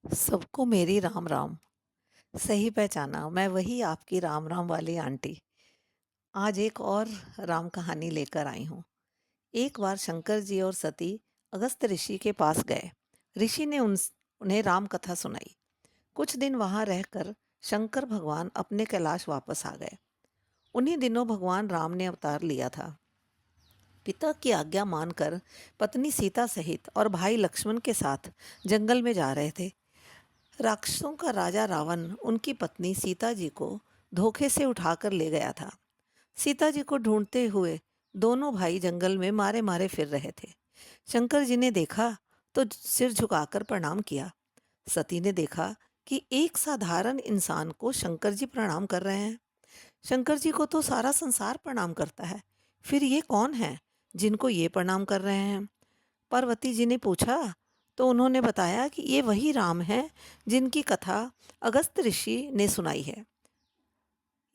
सबको मेरी राम राम। सही पहचाना, मैं वही आपकी राम राम वाली आंटी। आज एक और राम कहानी लेकर आई हूँ। एक बार शंकर जी और सती अगस्त ऋषि के पास गए। ऋषि ने उन्हें राम कथा सुनाई। कुछ दिन वहां रहकर शंकर भगवान अपने कैलाश वापस आ गए। उन्हीं दिनों भगवान राम ने अवतार लिया था। पिता की आज्ञा मानकर पत्नी सीता सहित और भाई लक्ष्मण के साथ जंगल में जा रहे थे। राक्षसों का राजा रावण उनकी पत्नी सीता जी को धोखे से उठाकर ले गया था। सीता जी को ढूंढते हुए दोनों भाई जंगल में मारे मारे फिर रहे थे। शंकर जी ने देखा तो सिर झुकाकर प्रणाम किया। सती ने देखा कि एक साधारण इंसान को शंकर जी प्रणाम कर रहे हैं। शंकर जी को तो सारा संसार प्रणाम करता है, फिर ये कौन है जिनको ये प्रणाम कर रहे हैं? पार्वती जी ने पूछा तो उन्होंने बताया कि ये वही राम हैं जिनकी कथा अगस्त ऋषि ने सुनाई है।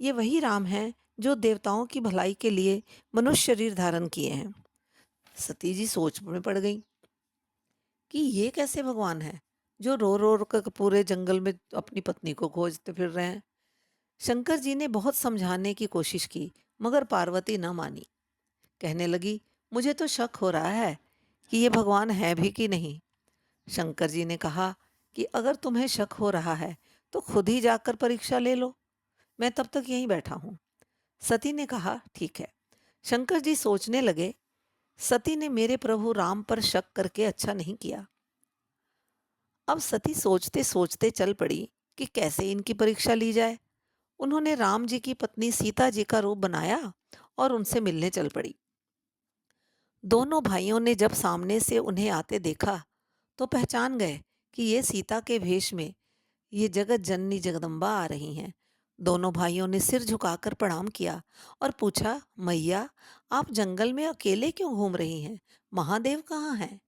ये वही राम हैं जो देवताओं की भलाई के लिए मनुष्य शरीर धारण किए हैं। सती जी सोच में पड़ गई कि ये कैसे भगवान है जो रो रो कर पूरे जंगल में अपनी पत्नी को खोजते फिर रहे हैं। शंकर जी ने बहुत समझाने की कोशिश की, मगर पार्वती न मानी। कहने लगी, मुझे तो शक हो रहा है कि ये भगवान है भी कि नहीं। शंकर जी ने कहा कि अगर तुम्हें शक हो रहा है तो खुद ही जाकर परीक्षा ले लो, मैं तब तक यहीं बैठा हूं। सती ने कहा, ठीक है। शंकर जी सोचने लगे, सती ने मेरे प्रभु राम पर शक करके अच्छा नहीं किया। अब सती सोचते सोचते चल पड़ी कि कैसे इनकी परीक्षा ली जाए। उन्होंने राम जी की पत्नी सीता जी का रूप बनाया और उनसे मिलने चल पड़ी। दोनों भाइयों ने जब सामने से उन्हें आते देखा तो पहचान गए कि ये सीता के भेष में ये जगत जननी जगदम्बा आ रही हैं। दोनों भाइयों ने सिर झुकाकर प्रणाम किया और पूछा, मैया, आप जंगल में अकेले क्यों घूम रही हैं? महादेव कहाँ हैं?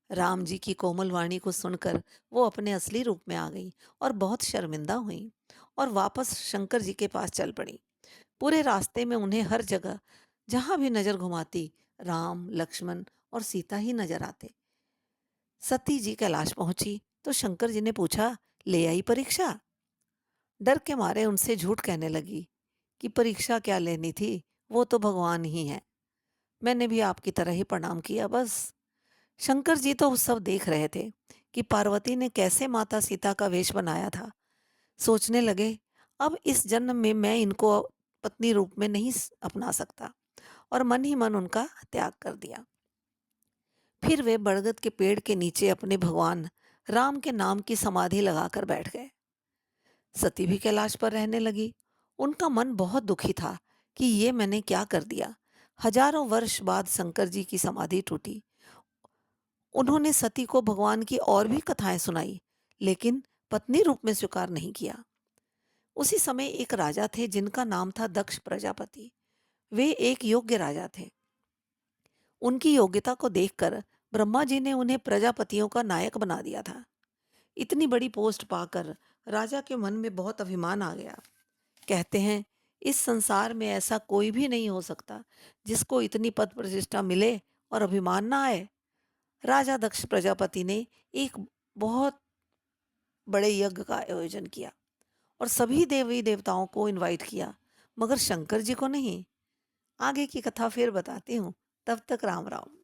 राम जी की कोमल वाणी को सुनकर वो अपने असली रूप में आ गई और बहुत शर्मिंदा हुई और वापस शंकर जी के पास चल पड़ी। पूरे रास्ते में उन्हें हर जगह जहां भी नजर घुमाती राम, लक्ष्मण और सीता ही नजर आते। सती जी कैलाश पहुंची तो शंकर जी ने पूछा, ले आई परीक्षा? डर के मारे उनसे झूठ कहने लगी कि परीक्षा क्या लेनी थी, वो तो भगवान ही है। मैंने भी आपकी तरह ही प्रणाम किया बस। शंकर जी तो सब देख रहे थे कि पार्वती ने कैसे माता सीता का वेश बनाया था। सोचने लगे, अब इस जन्म में मैं इनको पत्नी रूप में नहीं अपना सकता, और मन ही मन उनका त्याग कर दिया। फिर वे बरगद के पेड़ के नीचे अपने भगवान राम के नाम की समाधि लगाकर बैठ गए। सती भी कैलाश पर रहने लगी। उनका मन बहुत दुखी था कि ये मैंने क्या कर दिया। हजारों वर्ष बाद शंकर जी की समाधि टूटी। उन्होंने सती को भगवान की और भी कथाएं सुनाई, लेकिन पत्नी रूप में स्वीकार नहीं किया। उसी समय एक राजा थे जिनका नाम था दक्ष प्रजापति। वे एक योग्य राजा थे। उनकी योग्यता को देखकर ब्रह्मा जी ने उन्हें प्रजापतियों का नायक बना दिया था। इतनी बड़ी पोस्ट पाकर राजा के मन में बहुत अभिमान आ गया। कहते हैं, इस संसार में ऐसा कोई भी नहीं हो सकता जिसको इतनी पद प्रतिष्ठा मिले और अभिमान ना आए। राजा दक्ष प्रजापति ने एक बहुत बड़े यज्ञ का आयोजन किया और सभी देवी देवताओं को इनवाइट किया, मगर शंकर जी को नहीं। आगे की कथा फिर बताती हूँ। तब तक राम राम।